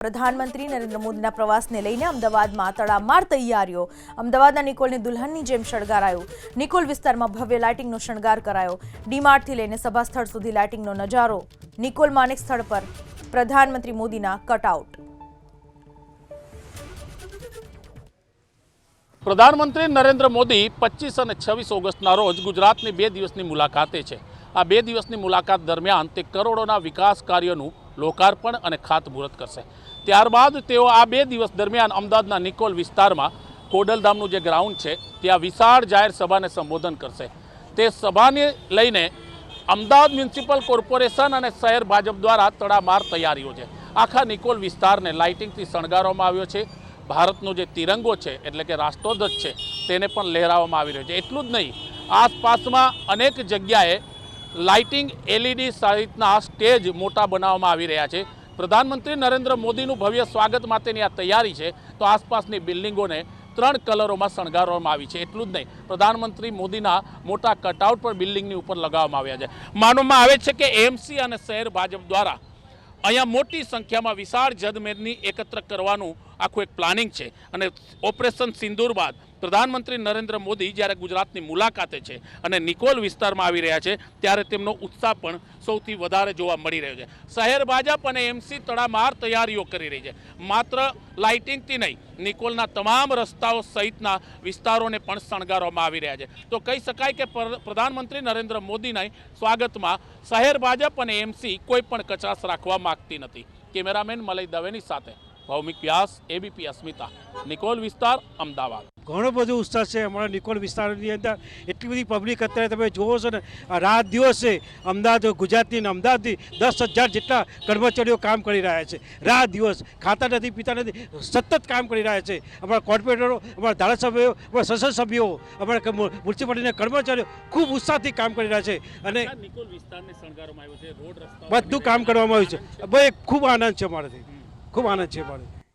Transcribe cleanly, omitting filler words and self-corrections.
પ્રધાનમંત્રી નરેન્દ્ર મોદીના પ્રવાસને લઈને અમદાવાદમાં તડામાર તૈયારીઓ। અમદાવાદના નિકોલને દુલ્હનની જેમ શણગારાયું। નિકોલ વિસ્તારમાં ભવ્ય લાઇટિંગનો શણગાર કરાયો। ડીમાર્ટથી લઈને સભા સ્થળ સુધી લાઇટિંગનો નજારો। નિકોલમાં અનેક સ્થળ પર પ્રધાનમંત્રી મોદીના કટઆઉટ। પ્રધાનમંત્રી નરેન્દ્ર મોદી 25 અને 26 ઓગસ્ટના રોજ ગુજરાતની 2 દિવસની મુલાકાતે છે। આ 2 દિવસની મુલાકાત દરમિયાન તે કરોડોના વિકાસ કાર્યોનું લોકાર્પણ અને ખાતમુહૂર્ત કરશે। ત્યારબાદ તેઓ આ 2 દિવસ દરમિયાન અમદાવાદના નિકોલ વિસ્તારમાં ખોડલધામનું જે ગ્રાઉન્ડ છે ત્યાં વિશાળ જાહેર સભાને સંબોધન કરશે। તે સભાને લઈને અમદાવાદ મ્યુનિસિપલ કોર્પોરેશન અને શહેર ભાજપ દ્વારા તડામાર તૈયારીઓ છે। આખા નિકોલ વિસ્તારને લાઇટિંગથી શણગારવામાં આવ્યો છે। ભારતનો જે તિરંગો છે એટલે કે રાષ્ટ્રધ્વજ છે તેને પણ લહેરાવવામાં આવી રહ્યો છે। એટલું જ નહીં, આસપાસમાં અનેક જગ્યાએ લાઇટિંગ એલઈડી સહિતના સ્ટેજ મોટા બનાવવામાં આવી રહ્યા છે। પ્રધાનમંત્રી નરેન્દ્ર મોદીનું ભવ્ય સ્વાગત માટેની આ તૈયારી છે તો આસપાસની બિલ્ડિંગોને 3 કલરોમાં શણગારવામાં આવી છે। એટલું જ નહીં, પ્રધાનમંત્રી મોદીના મોટા કટઆઉટ પર બિલ્ડિંગની ઉપર લગાવવામાં આવ્યા છે। માનવામાં આવે છે કે એએમસી અને શહેર ભાજપ દ્વારા અહીંયા મોટી સંખ્યામાં વિશાળ જનમેદની એકત્ર કરવાનું આખું એક પ્લાનિંગ છે અને ઓપરેશન સિંદૂર બાદ પ્રધાનમંત્રી નરેન્દ્ર મોદી જ્યારે ગુજરાતની મુલાકાતે છે અને નિકોલ વિસ્તારમાં આવી રહ્યા છે ત્યારે તેમનો ઉત્સાહ પણ સૌથી વધારે જોવા મળી રહ્યો છે। શહેર ભાજપ અને એમસી તડામાર તૈયારીઓ કરી રહી છે। માત્ર લાઇટિંગથી નહીં, નિકોલના તમામ રસ્તાઓ સહિતના વિસ્તારોને પણ શણગારવામાં આવી રહ્યા છે। તો કહી શકાય કે પ્રધાનમંત્રી નરેન્દ્ર મોદીના સ્વાગતમાં શહેર ભાજપ અને એમસી કોઈ પણ કચાશ રાખવા માંગતી નથી। કેમેરામેન મલય દવેની સાથે ભૌમિક વ્યાસ, એબીપી અસ્મિતા, નિકોલ વિસ્તાર, અમદાવાદ। ઘણો બધો ઉત્સાહ છે અમારા નિકોલ વિસ્તારની અંદર। એટલી બધી પબ્લિક અત્યારે તમે જોવો છો ને, રાત દિવસે અમદાવાદ ગુજરાતની અમદાવાદથી 10,000 જેટલા કર્મચારીઓ કામ કરી રહ્યા છે। રાત દિવસ ખાતા નથી, પીતા નથી, સતત કામ કરી રહ્યા છે। અમારા કોર્પોરેટરો, અમારા ધારાસભ્યો, અમારા સંસદ સભ્યો, અમારા મ્યુનિસિપાલિટીના કર્મચારીઓ ખૂબ ઉત્સાહથી કામ કરી રહ્યા છે અને નિકોલ વિસ્તારને શણગારવામાં આવ્યો છે, રોડ રસ્તા બધું કામ કરવામાં આવ્યું છે। ભાઈ ખૂબ આનંદ છે, અમારાથી ખૂબ આનંદ છે અમારે।